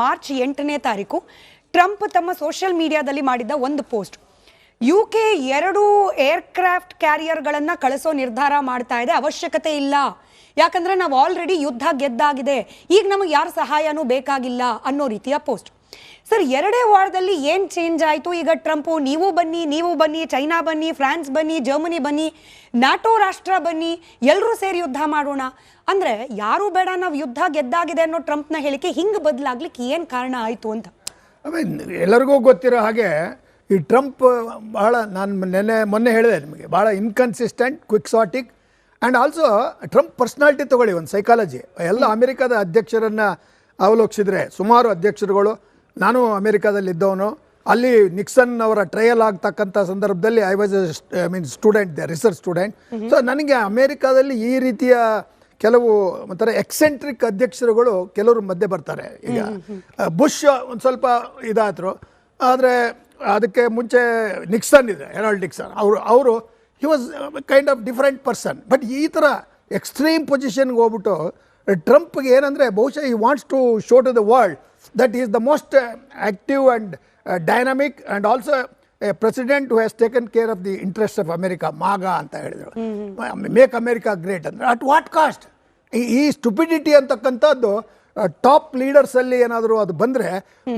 March 8ನೇ ತಾರೀಕು Trump ತಮ್ಮ social ಮೀಡಿಯಾದಲ್ಲಿ ಮಾಡಿದ್ದ ಒಂದು ಪೋಸ್ಟ್. UK 2 ಏರ್ಕ್ರಾಫ್ಟ್ ಕ್ಯಾರಿಯರ್ಗಳನ್ನು ಕಳಿಸೋ ನಿರ್ಧಾರ ಮಾಡ್ತಾ ಇದೆ, ಅವಶ್ಯಕತೆ ಇಲ್ಲ, ಯಾಕಂದ್ರೆ ನಾವು ಆಲ್ರೆಡಿ ಯುದ್ಧ ಗೆದ್ದಾಗಿದೆ, ಈಗ ನಮಗೆ ಯಾರ ಸಹಾಯನೂ ಬೇಕಾಗಿಲ್ಲ ಅನ್ನೋ ರೀತಿಯ ಪೋಸ್ಟ್. ಸರ್, 2 ವಾರದಲ್ಲಿ ಏನು ಚೇಂಜ್ ಆಯಿತು? ಈಗ ಟ್ರಂಪು ನೀವು ಬನ್ನಿ, ಚೈನಾ ಬನ್ನಿ, ಫ್ರಾನ್ಸ್ ಬನ್ನಿ, ಜರ್ಮನಿ ಬನ್ನಿ, ನ್ಯಾಟೋ ರಾಷ್ಟ್ರ ಬನ್ನಿ, ಎಲ್ಲರೂ ಸೇರಿ ಯುದ್ಧ ಮಾಡೋಣ ಅಂದರೆ ಯಾರೂ ಬೇಡ, ನಾವು ಯುದ್ಧ ಗೆದ್ದಾಗಿದೆ ಅನ್ನೋ ಟ್ರಂಪ್ನ ಹೇಳಿಕೆ ಹಿಂಗೆ ಬದಲಾಗ್ಲಿಕ್ಕೆ ಏನು ಕಾರಣ ಆಯಿತು ಅಂತ? ಎಲ್ಲರಿಗೂ ಗೊತ್ತಿರೋ ಹಾಗೆ ಈ ಟ್ರಂಪ್ ಬಹಳ, ನಾನು ಮೊನ್ನೆ ಹೇಳಿದೆ ನಿಮಗೆ, ಭಾಳ inconsistent, quixotic and also Trump personality ತೊಗೊಳ್ಳಿ, ಒಂದು ಸೈಕಾಲಜಿ. ಎಲ್ಲ ಅಮೆರಿಕದ ಅಧ್ಯಕ್ಷರನ್ನು ಅವಲೋಕಿಸಿದ್ರೆ ಸುಮಾರು ಅಧ್ಯಕ್ಷರುಗಳು, ನಾನು ಅಮೆರಿಕಾದಲ್ಲಿದ್ದವನು, ಅಲ್ಲಿ ನಿಕ್ಸನ್ ಅವರ ಟ್ರಯಲ್ ಆಗ್ತಕ್ಕಂಥ ಸಂದರ್ಭದಲ್ಲಿ I was student, research student. So ನನಗೆ ಅಮೇರಿಕಾದಲ್ಲಿ ಈ ರೀತಿಯ ಕೆಲವು ಒಂಥರ ಎಕ್ಸೆಂಟ್ರಿಕ್ ಅಧ್ಯಕ್ಷರುಗಳು ಕೆಲವರು ಮಧ್ಯೆ ಬರ್ತಾರೆ. ಈಗ ಬುಷ್ ಒಂದು ಸ್ವಲ್ಪ ಇದಾದರು, ಆದರೆ ಅದಕ್ಕೆ ಮುಂಚೆ ನಿಕ್ಸನ್ ಇದೆ, ಹೆರಾಲ್ಡ್ ನಿಕ್ಸನ್, ಅವರು he was kind of different person. But ಈ ಥರ ಎಕ್ಸ್ಟ್ರೀಮ್ ಪೊಸಿಷನ್ಗೆ ಹೋಗ್ಬಿಟ್ಟು ಟ್ರಂಪ್ಗೆ ಏನಂದರೆ ಬಹುಶಃ he wants to show to the world that is the most active and dynamic and also a president who has taken care of the interest of America, MAGA ಅಂತ ಹೇಳಿದರು, make America great ಅಂದರೆ. At what cost? ಈ stupidity ಅಂತಕ್ಕಂಥದ್ದು top ಲೀಡರ್ಸಲ್ಲಿ ಏನಾದರೂ ಅದು ಬಂದರೆ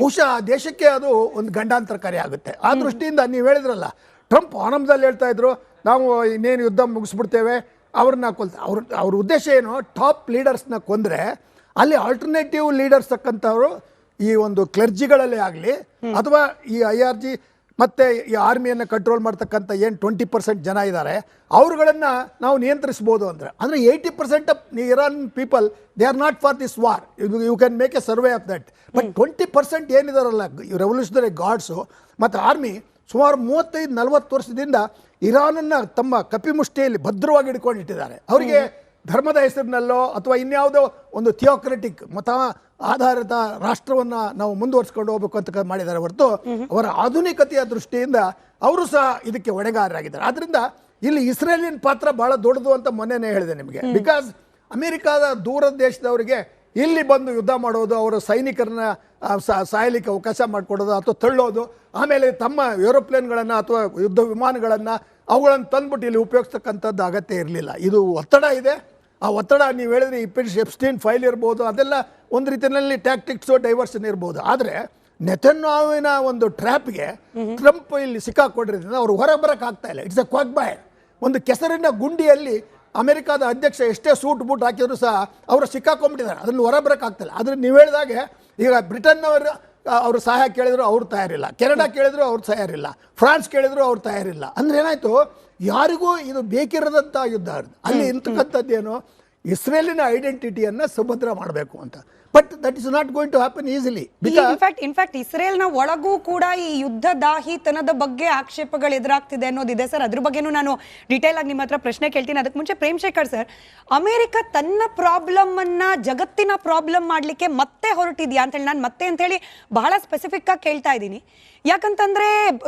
ಬಹುಶಃ ಆ ದೇಶಕ್ಕೆ ಅದು ಒಂದು ಗಂಡಾಂತರಕಾರಿ ಆಗುತ್ತೆ. ಆ ದೃಷ್ಟಿಯಿಂದ ನೀವು ಹೇಳಿದ್ರಲ್ಲ, ಟ್ರಂಪ್ ಆರಂಭದಲ್ಲಿ ಹೇಳ್ತಾ ಇದ್ರು ನಾವು ಇನ್ನೇನು ಯುದ್ಧ ಮುಗಿಸ್ಬಿಡ್ತೇವೆ, ಅವ್ರನ್ನ ಅವ್ರ ಉದ್ದೇಶ ಏನು? ಟಾಪ್ ಲೀಡರ್ಸ್ನ ಕೊಂದರೆ ಅಲ್ಲಿ ಆಲ್ಟರ್ನೇಟಿವ್ ಲೀಡರ್ಸ್ ತಕ್ಕಂಥವ್ರು ಈ ಒಂದು ಕ್ಲರ್ಜಿಗಳಲ್ಲೇ ಆಗಲಿ ಅಥವಾ ಈ IRG ಮತ್ತು ಈ ಆರ್ಮಿಯನ್ನು ಕಂಟ್ರೋಲ್ ಮಾಡ್ತಕ್ಕಂಥ ಏನು 20% ಜನ ಇದ್ದಾರೆ ಅವ್ರುಗಳನ್ನು ನಾವು ನಿಯಂತ್ರಿಸ್ಬೋದು ಅಂದರೆ 80% of Iran people they are not for this war. You can make a survey of that. But 20% ಏನಿದಾರಲ್ಲ ರೆವಲ್ಯೂಷನರಿ ಗಾರ್ಡ್ಸು ಮತ್ತು ಆರ್ಮಿ ಸುಮಾರು 35-40 ವರ್ಷದಿಂದ ಇರಾನನ್ನು ತಮ್ಮ ಕಪಿಮುಷ್ಟಿಯಲ್ಲಿ ಭದ್ರವಾಗಿ ಹಿಡ್ಕೊಂಡಿಟ್ಟಿದ್ದಾರೆ. ಅವರಿಗೆ ಧರ್ಮದ ಹೆಸರಿನಲ್ಲೋ ಅಥವಾ ಇನ್ಯಾವುದೋ ಒಂದು ಥಿಯೋಕ್ರೆಟಿಕ್ ಮತ ಆಧಾರಿತ ರಾಷ್ಟ್ರವನ್ನು ನಾವು ಮುಂದುವರಿಸ್ಕೊಂಡು ಹೋಗ್ಬೇಕು ಅಂತ ಮಾಡಿದ್ದಾರೆ ಹೊರತು ಅವರ ಆಧುನಿಕತೆಯ ದೃಷ್ಟಿಯಿಂದ ಅವರು ಸಹ ಇದಕ್ಕೆ ಹೊಣೆಗಾರರಾಗಿದ್ದಾರೆ. ಆದ್ದರಿಂದ ಇಲ್ಲಿ ಇಸ್ರೇಲಿನ ಪಾತ್ರ ಬಹಳ ದೊಡ್ಡದು ಅಂತ ಮೊನ್ನೆನೇ ಹೇಳಿದೆ ನಿಮಗೆ. ಬಿಕಾಸ್ ಅಮೆರಿಕಾದ ದೂರದ ದೇಶದವರಿಗೆ ಇಲ್ಲಿ ಬಂದು ಯುದ್ಧ ಮಾಡೋದು, ಅವರ ಸೈನಿಕರನ್ನ ಸಾಯಲಿಕ್ಕೆ ಅವಕಾಶ ಮಾಡಿಕೊಡೋದು ಅಥವಾ ತಳ್ಳೋದು, ಆಮೇಲೆ ತಮ್ಮ ಏರೋಪ್ಲೇನ್ಗಳನ್ನು ಅಥವಾ ಯುದ್ಧ ವಿಮಾನಗಳನ್ನು ಅವುಗಳನ್ನು ತಂದುಬಿಟ್ಟು ಇಲ್ಲಿ ಉಪಯೋಗಿಸ್ತಕ್ಕಂಥದ್ದು ಅಗತ್ಯ ಇರಲಿಲ್ಲ. ಇದು ಒತ್ತಡ ಇದೆ. ಆ ಒತ್ತಡ ನೀವು ಹೇಳಿದ್ರೆ ಎಪ್ಸ್ಟೀನ್ ಫೈಲ್ ಇರ್ಬೋದು, ಅದೆಲ್ಲ ಒಂದು ರೀತಿಯಲ್ಲಿ ಟ್ಯಾಕ್ಟಿಕ್ಸು ಡೈವರ್ಷನ್ ಇರ್ಬೋದು. ಆದರೆ ನೆತನ್ಯಾಹುವಿನ ಒಂದು ಟ್ರ್ಯಾಪ್ಗೆ ಟ್ರಂಪ್ ಇಲ್ಲಿ ಸಿಕ್ಕಾಕೊಂಡಿರೋದ್ರಿಂದ ಅವರು ಹೊರಗೆ ಬರೋಕ್ಕಾಗ್ತಾ ಇಲ್ಲ. ಇಟ್ಸ್ ಎ ಕ್ವಾಕ್ ಬಾಯ್. ಒಂದು ಕೆಸರಿನ ಗುಂಡಿಯಲ್ಲಿ ಅಮೆರಿಕಾದ ಅಧ್ಯಕ್ಷ ಎಷ್ಟೇ ಸೂಟ್ ಬೂಟ್ ಹಾಕಿದ್ರು ಸಹ ಅವರು ಸಿಕ್ಕಾಕೊಂಡ್ಬಿಟ್ಟಿದ್ದಾರೆ, ಅದನ್ನು ಹೊರ ಬರೋಕ್ಕಾಗ್ತಾಯಿಲ್ಲ. ಆದರೆ ನೀವು ಹೇಳಿದಾಗೆ ಈಗ ಬ್ರಿಟನ್ನವರು ಅವರು ಸಹಾಯ ಕೇಳಿದ್ರು ಅವ್ರು ತಯಾರಿಲ್ಲ, ಕೆನಡಾ ಕೇಳಿದ್ರು ಅವ್ರು ತಯಾರಿಲ್ಲ, ಫ್ರಾನ್ಸ್ ಕೇಳಿದ್ರು ಅವ್ರು ತಯಾರಿಲ್ಲ. ಅಂದರೆ ಏನಾಯಿತು, ಯಾರಿಗೂ ಇದು ಬೇಕಿರದಂಥ ಯುದ್ಧ. ಅಲ್ಲಿ ಇಂತಕ್ಕಂಥದ್ದೇನು, ಇಸ್ರೇಲಿನ ಐಡೆಂಟಿಟಿಯನ್ನು ಸುಭದ್ರ ಮಾಡಬೇಕು ಅಂತ. But that is not going to happen easily. In fact ಇಸ್ರೇಲ್ನ ಒಳಗೂ ಕೂಡ ಈ ಯುದ್ಧ ದಾಹಿತನದ ಬಗ್ಗೆ ಆಕ್ಷೇಪಗಳು ಎದುರಾಗ್ತಿದೆ ಅನ್ನೋದಿದೆ ಸರ್. ಅದ್ರ ಬಗ್ಗೆನೂ ನಾನು ಡೀಟೇಲ್ ಆಗಿ ನಿಮ್ಮ ಹತ್ರ ಪ್ರಶ್ನೆ ಕೇಳ್ತೀನಿ. ಅದಕ್ಕೆ ಮುಂಚೆ ಪ್ರೇಮ್ಶೇಖರ್ ಸರ್, ಅಮೆರಿಕ ತನ್ನ ಪ್ರಾಬ್ಲಮ್ ಅನ್ನ ಜಗತ್ತಿನ ಪ್ರಾಬ್ಲಮ್ ಮಾಡಲಿಕ್ಕೆ ಮತ್ತೆ ಹೊರಟಿದ್ಯಾ ಅಂತ ಹೇಳಿ, ನಾನು ಮತ್ತೆ ಅಂತ ಹೇಳಿ ಬಹಳ ಸ್ಪೆಸಿಫಿಕ್ ಆಗಿ ಕೇಳ್ತಾ ಇದ್ದೀನಿ. ಯಾಕಂತಂದ್ರೆ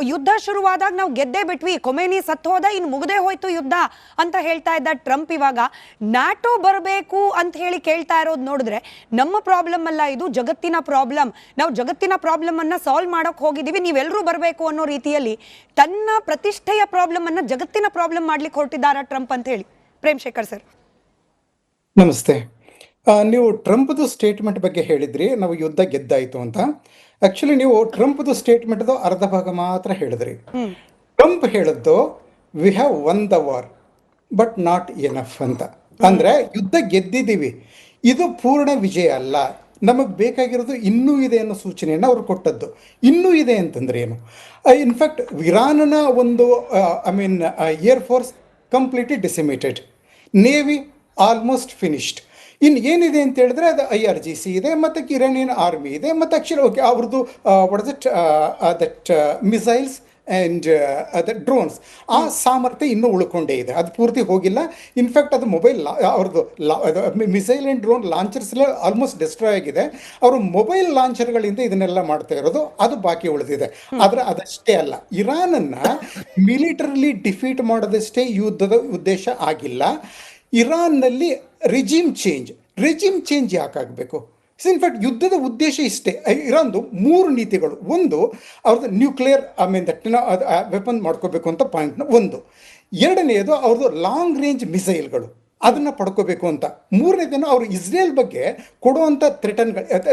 ಯುದ್ಧ ಶುರುವಾದಾಗ ನಾವು ಗೆದ್ದೇ ಬಿಟ್ವಿ, ಕೊಮೇನಿ ಸತ್ತು ಹೋದ, ಇನ್ನು ಮುಗದೆ ಹೋಯ್ತು ಯುದ್ಧ ಅಂತ ಹೇಳ್ತಾ ಇದ್ದ ಟ್ರಂಪ್ ಇವಾಗ ನ್ಯಾಟೋ ಬರಬೇಕು ಅಂತ ಹೇಳಿ ಕೇಳ್ತಾ ಇರೋದು ನೋಡಿದ್ರೆ ನಮ್ಮ ಪ್ರಾಬ್ಲಮ್ ಅಲ್ಲ, ಇದು ಜಗತ್ತಿನ ಪ್ರಾಬ್ಲಮ್, ನಾವು ಜಗತ್ತಿನ ಪ್ರಾಬ್ಲಮ್ ಅನ್ನ ಸಾಲ್ವ್ ಮಾಡಕ್ ಹೋಗಿದ್ದೀವಿ, ನೀವೆಲ್ಲರೂ ಬರಬೇಕು ಅನ್ನೋ ರೀತಿಯಲ್ಲಿ ತನ್ನ ಪ್ರತಿಷ್ಠೆಯ ಪ್ರಾಬ್ಲಮ್ ಅನ್ನ ಜಗತ್ತಿನ ಪ್ರಾಬ್ಲಮ್ ಮಾಡ್ಲಿಕ್ಕೆ ಹೊರಟಿದ್ದಾರ ಟ್ರಂಪ್ ಅಂತ ಹೇಳಿ. ಪ್ರೇಮ್ಶೇಖರ್ ಸರ್ ನಮಸ್ತೆ. ನೀವು ಟ್ರಂಪ್ದು ಸ್ಟೇಟ್ಮೆಂಟ್ ಬಗ್ಗೆ ಹೇಳಿದ್ರಿ, ನಾವು ಯುದ್ಧ ಗೆದ್ದಾಯಿತು ಅಂತ. ಆಕ್ಚುಲಿ ನೀವು ಟ್ರಂಪ್ದು ಸ್ಟೇಟ್ಮೆಂಟ್ದು ಅರ್ಧ ಭಾಗ ಮಾತ್ರ ಹೇಳಿದ್ರಿ. ಟ್ರಂಪ್ ಹೇಳಿದ್ದು we have won the war but not enough ಅಂತ. ಅಂದರೆ ಯುದ್ಧ ಗೆದ್ದಿದ್ದೀವಿ, ಇದು ಪೂರ್ಣ ವಿಜಯ ಅಲ್ಲ, ನಮಗೆ ಬೇಕಾಗಿರೋದು ಇನ್ನೂ ಇದೆ ಅನ್ನೋ ಸೂಚನೆಯನ್ನು ಅವರು ಕೊಟ್ಟದ್ದು. ಇನ್ನೂ ಇದೆ ಅಂತಂದ್ರೆ ಏನು? ಇನ್ಫ್ಯಾಕ್ಟ್ ಇರಾನ್ನ ಒಂದು air force completely decimated, navy almost finished. ಇನ್ನು ಏನಿದೆ ಅಂತ ಹೇಳಿದ್ರೆ ಅದು IRGC ಇದೆ, ಮತ್ತು ಇರಾನಿಯನ್ ಆರ್ಮಿ ಇದೆ, ಮತ್ತು ಆ್ಯಕ್ಚುಲಿ ಓಕೆ ಅವ್ರದ್ದು that missiles and the drones, ಆ ಸಾಮರ್ಥ್ಯ ಇನ್ನೂ ಉಳ್ಕೊಂಡೇ ಇದೆ, ಅದು ಪೂರ್ತಿ ಹೋಗಿಲ್ಲ. ಇನ್ಫ್ಯಾಕ್ಟ್ ಅದು ಅವ್ರದ್ದು ಮಿಸೈಲ್ ಆ್ಯಂಡ್ ಡ್ರೋನ್ ಲಾಂಚರ್ಸ್ ಎಲ್ಲ ಆಲ್ಮೋಸ್ಟ್ ಡಿಸ್ಟ್ರಾಯ್ ಆಗಿದೆ. ಅವರು ಮೊಬೈಲ್ ಲಾಂಚರ್ಗಳಿಂದ ಇದನ್ನೆಲ್ಲ ಮಾಡ್ತಾ ಇರೋದು, ಅದು ಬಾಕಿ ಉಳಿದಿದೆ. ಆದರೆ ಅದಷ್ಟೇ ಅಲ್ಲ, ಇರಾನನ್ನು ಮಿಲಿಟರಿಲಿ ಡಿಫೀಟ್ ಮಾಡೋದಷ್ಟೇ ಯುದ್ಧದ ಉದ್ದೇಶ ಆಗಿಲ್ಲ. ಇರಾನ್ನಲ್ಲಿ ರೆಜಿಮ್ ಚೇಂಜ್ ಯಾಕಾಗಬೇಕು? ಇನ್ಫ್ಯಾಕ್ಟ್ ಯುದ್ಧದ ಉದ್ದೇಶ ಇಷ್ಟೇ. ಇರಾನ್ದು 3 ನೀತಿಗಳು. ಒಂದು, ಅವ್ರದ್ದು ನ್ಯೂಕ್ಲಿಯರ್ ವೆಪನ್ ಮಾಡ್ಕೋಬೇಕು ಅಂತ ಪಾಯಿಂಟ್ ಒಂದು. ಎರಡನೆಯದು ಅವ್ರದ್ದು ಲಾಂಗ್ ರೇಂಜ್ ಮಿಸೈಲ್ಗಳು, ಅದನ್ನು ಪಡ್ಕೋಬೇಕು ಅಂತ. ಮೂರನೇದನ್ನು ಅವರು ಇಸ್ರೇಲ್ ಬಗ್ಗೆ ಕೊಡುವಂಥ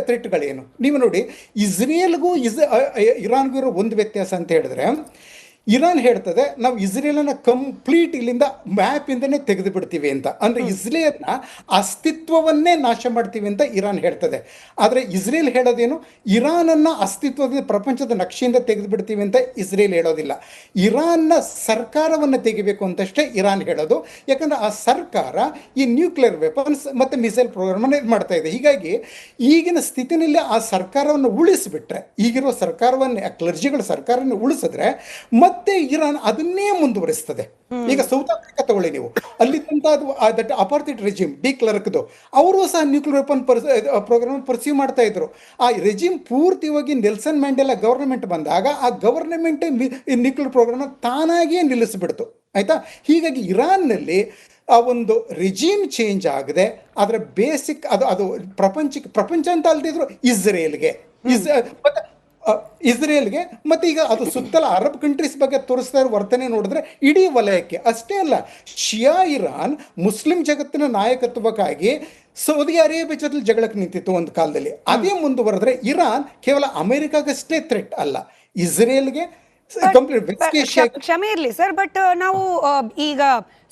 ಥ್ರೆಟ್ಗಳೇನು. ನೀವು ನೋಡಿ, ಇಸ್ರೇಲ್ಗೂ ಇರಾನ್ಗೂ ಇರೋ ಒಂದು ವ್ಯತ್ಯಾಸ ಅಂತ ಹೇಳಿದ್ರೆ, ಇರಾನ್ ಹೇಳ್ತದೆ ನಾವು ಇಸ್ರೇಲನ್ನು ಕಂಪ್ಲೀಟ್ ಇಲ್ಲಿಂದ ಮ್ಯಾಪಿಂದನೇ ತೆಗೆದು ಬಿಡ್ತೀವಿ ಅಂತ. ಅಂದರೆ ಇಸ್ರೇಲ್ನ ಅಸ್ತಿತ್ವವನ್ನೇ ನಾಶ ಮಾಡ್ತೀವಿ ಅಂತ ಇರಾನ್ ಹೇಳ್ತದೆ. ಆದರೆ ಇಸ್ರೇಲ್ ಹೇಳೋದೇನು, ಇರಾನನ್ನು ಅಸ್ತಿತ್ವದ ಪ್ರಪಂಚದ ನಕ್ಷೆಯಿಂದ ತೆಗೆದು ಬಿಡ್ತೀವಿ ಅಂತ ಇಸ್ರೇಲ್ ಹೇಳೋದಿಲ್ಲ. ಇರಾನ್ನ ಸರ್ಕಾರವನ್ನು ತೆಗಿಬೇಕು ಅಂತಷ್ಟೇ ಇರಾನ್ ಹೇಳೋದು. ಯಾಕಂದರೆ ಆ ಸರ್ಕಾರ ಈ ನ್ಯೂಕ್ಲಿಯರ್ ವೆಪನ್ಸ್ ಮತ್ತು ಮಿಸೈಲ್ ಪ್ರೋಗ್ರಾಮನ್ನು ಇದು ಮಾಡ್ತಾ ಇದೆ. ಹೀಗಾಗಿ ಈಗಿನ ಸ್ಥಿತಿನಲ್ಲಿ ಆ ಸರ್ಕಾರವನ್ನು ಉಳಿಸಿಬಿಟ್ರೆ, ಈಗಿರೋ ಸರ್ಕಾರವನ್ನು, ಕ್ಲರ್ಜಿಗಳ ಸರ್ಕಾರವನ್ನು ಉಳಿಸಿದ್ರೆ ಮತ್ತೆ ಇರಾನ್ ಅದನ್ನೇ ಮುಂದುವರಿಸ್ತದೆ. ಈಗ ಸೌತ್ ಆಫ್ರಿಕಾ ತಗೊಳ್ಳಿ ನೀವು, ಅಲ್ಲಿ ದಟ್ ಅಪಾರ್ಥೈಡ್ ರೆಜಿಮ್ ಡಿ ಕ್ಲರ್ಕ್ದು, ಅವರು ಸಹ ನ್ಯೂಕ್ಲಿಯರ್ ವೆಪನ್ ಪ್ರೋಗ್ರಾಮ್ ಪರ್ಸ್ಯೂ ಮಾಡ್ತಾ ಇದ್ರು. ಆ ರೆಜಿಮ್ ಪೂರ್ತಿಯಾಗಿ ನೆಲ್ಸನ್ ಮ್ಯಾಂಡೆಲಾ ಗವರ್ನಮೆಂಟ್ ಬಂದಾಗ ಆ ಗವರ್ನಮೆಂಟ್ ನ್ಯೂಕ್ಲಿಯರ್ ಪ್ರೋಗ್ರಾಮ್ ತಾನಾಗಿಯೇ ನಿಲ್ಲಿಸಿಬಿಡ್ತು. ಆಯ್ತಾ? ಹೀಗಾಗಿ ಇರಾನ್ನಲ್ಲಿ ಆ ಒಂದು ರೆಜಿಮ್ ಚೇಂಜ್ ಆಗದೆ ಅದರ ಬೇಸಿಕ್ ಅದು ಪ್ರಪಂಚ ಅಂತ ಅಲ್ದಿದ್ರು ಇಸ್ರೇಲ್ಗೆ ಮತ್ತೆ ಈಗ ಅದು ಸುತ್ತಲ ಅರಬ್ ಕಂಟ್ರೀಸ್ ಬಗ್ಗೆ ತೋರಿಸ್ತಾ ಇರೋ ವರ್ತನೆ ನೋಡಿದ್ರೆ ಇಡೀ ವಲಯಕ್ಕೆ. ಅಷ್ಟೇ ಅಲ್ಲ, ಶಿಯಾ ಇರಾನ್ ಮುಸ್ಲಿಂ ಜಗತ್ತಿನ ನಾಯಕತ್ವಕ್ಕಾಗಿ ಸೌದಿ ಅರೇಬಿಯಾ ಜೊತೆ ಜಗಳಕ್ಕೆ ನಿಂತಿತ್ತು ಒಂದು ಕಾಲದಲ್ಲಿ. ಅದೇ ಮುಂದುವರೆದ್ರೆ ಇರಾನ್ ಕೇವಲ ಅಮೆರಿಕಾಗಷ್ಟೇ ಥ್ರೆಟ್ ಅಲ್ಲ, ಇಸ್ರೇಲ್ಗೆ ಕ್ಷಮೆ ಇರ್ಲಿ ಸರ್, ಬಟ್ ನಾವು ಈಗ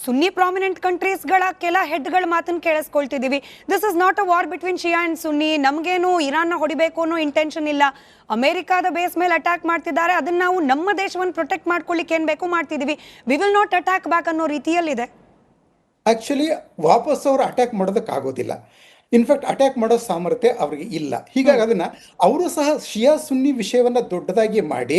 ಸುನ್ನಿ ಪ್ರಾಮಿನೆಂಟ್ ಕಂಟ್ರೀಸ್ಗಳ ಕೆಲ ಹೆಡ್ಗಳ ಮಾತನ್ನು ಕೇಳಿಸ್ಕೊಳ್ತಿದ್ದೀವಿ. This is not a war between Shia and Sunni, ನಮಗೇನು ಇರಾನ್ನ ಹೊಡಿಬೇಕು ಅನ್ನೋ ಇಂಟೆನ್ಷನ್ ಇಲ್ಲ, ಅಮೆರಿಕಾದ ಬೇಸ್ ಮೇಲೆ ಅಟ್ಯಾಕ್ ಮಾಡ್ತಿದ್ದಾರೆ, ಅದನ್ನ ನಾವು ನಮ್ಮ ದೇಶವನ್ನು ಪ್ರೊಟೆಕ್ಟ್ ಮಾಡ್ಕೊಳ್ಳಿಕ್ಕೆ ಏನು ಬೇಕು ಮಾಡ್ತಿದ್ದೀವಿ, we will not attack back ಅನ್ನೋ ರೀತಿಯಲ್ಲಿದೆ. ಆ್ಯಕ್ಚುಲಿ ವಾಪಸ್ ಅವರು ಅಟ್ಯಾಕ್ ಮಾಡೋದಕ್ಕಾಗೋದಿಲ್ಲ. ಇನ್ಫ್ಯಾಕ್ಟ್ ಅಟ್ಯಾಕ್ ಮಾಡೋ ಸಾಮರ್ಥ್ಯ ಅವರಿಗೆ ಇಲ್ಲ. ಹೀಗಾಗಿ ಅದನ್ನು ಅವರು ಸಹ ಶಿಯಾ ಸುನ್ನಿ ವಿಷಯವನ್ನು ದೊಡ್ಡದಾಗಿ ಮಾಡಿ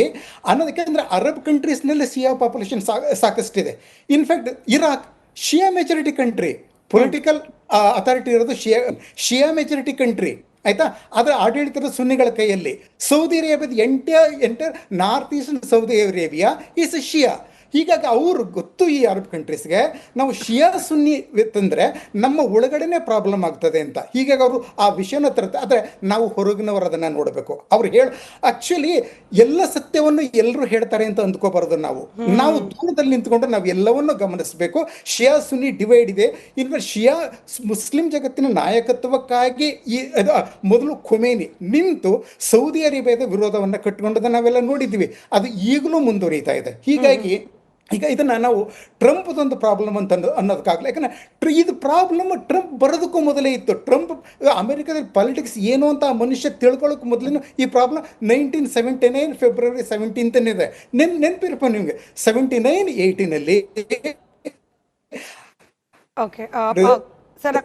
ಅನ್ನೋದಕ್ಕೆ, ಅಂದರೆ ಅರಬ್ ಕಂಟ್ರೀಸ್ನಲ್ಲಿ ಶಿಯಾ ಪಾಪ್ಯುಲೇಷನ್ ಸಾಕಷ್ಟಿದೆ. ಇನ್ಫ್ಯಾಕ್ಟ್ ಇರಾಕ್ ಶಿಯಾ ಮೆಜಾರಿಟಿ ಕಂಟ್ರಿ, ಪೊಲಿಟಿಕಲ್ ಅಥಾರಿಟಿ ಇರೋದು ಶಿಯಾ ಮೆಜಾರಿಟಿ ಕಂಟ್ರಿ. ಆಯಿತಾ? ಅದರ ಆಡಳಿತದ ಸುನ್ನಿಗಳ ಕೈಯಲ್ಲಿ. ಸೌದಿ ಅರೇಬಿಯಾದ entire north eastern Saudi Arabia is Shia. ಹೀಗಾಗಿ ಅವರು ಗೊತ್ತು ಈ ಅರಬ್ ಕಂಟ್ರೀಸ್ಗೆ ನಾವು ಶಿಯಾ ಸುನ್ನಿ ತಂದರೆ ನಮ್ಮ ಒಳಗಡೆನೇ ಪ್ರಾಬ್ಲಮ್ ಆಗ್ತದೆ ಅಂತ. ಹೀಗಾಗಿ ಅವರು ಆ ವಿಷಯನ ತರುತ್ತೆ. ಆದರೆ ನಾವು ಹೊರಗಿನವರು ಅದನ್ನು ನೋಡಬೇಕು. ಅವ್ರು ಆ್ಯಕ್ಚುಲಿ ಎಲ್ಲ ಸತ್ಯವನ್ನು ಎಲ್ಲರೂ ಹೇಳ್ತಾರೆ ಅಂತ ಅಂದ್ಕೋಬಾರ್ದು. ನಾವು ದೂರದಲ್ಲಿ ನಿಂತ್ಕೊಂಡು ನಾವು ಎಲ್ಲವನ್ನೂ ಗಮನಿಸಬೇಕು. ಶಿಯಾ ಸುನ್ನಿ ಡಿವೈಡ್ ಇದೆ. ಇನ್ನು ಶಿಯಾ ಮುಸ್ಲಿಂ ಜಗತ್ತಿನ ನಾಯಕತ್ವಕ್ಕಾಗಿ ಮೊದಲು ಖೊಮೇನಿ ನಿಂತು ಸೌದಿ ಅರೇಬಿಯಾದ ವಿರೋಧವನ್ನು ಕಟ್ಟಿಕೊಂಡದನ್ನು ನಾವೆಲ್ಲ ನೋಡಿದ್ದೀವಿ. ಅದು ಈಗಲೂ ಮುಂದುವರಿತಾ ಇದೆ. ಹೀಗಾಗಿ ಈಗ ಇದನ್ನು ನಾವು ಟ್ರಂಪ್ದೊಂದು ಪ್ರಾಬ್ಲಮ್ ಅಂತ ಅನ್ನೋದಕ್ಕಾಗಲ್ಲ. ಯಾಕಂದರೆ ಇದು ಪ್ರಾಬ್ಲಮ್ ಟ್ರಂಪ್ ಬರೋದಕ್ಕೂ ಮೊದಲೇ ಇತ್ತು. ಟ್ರಂಪ್ ಅಮೆರಿಕದಲ್ಲಿ ಪಾಲಿಟಿಕ್ಸ್ ಏನು ಅಂತ ಆ ಮನುಷ್ಯ ತಿಳ್ಕೊಳ್ಳೋಕೆ ಮೊದಲು ಈ ಪ್ರಾಬ್ಲಮ್ 1979 ಫೆಬ್ರವರಿ 17 ಇದೆ. ನೆನಪಿರಪ್ಪ ನಿಮಗೆ, 79-80ನಲ್ಲಿ ಓಕೆ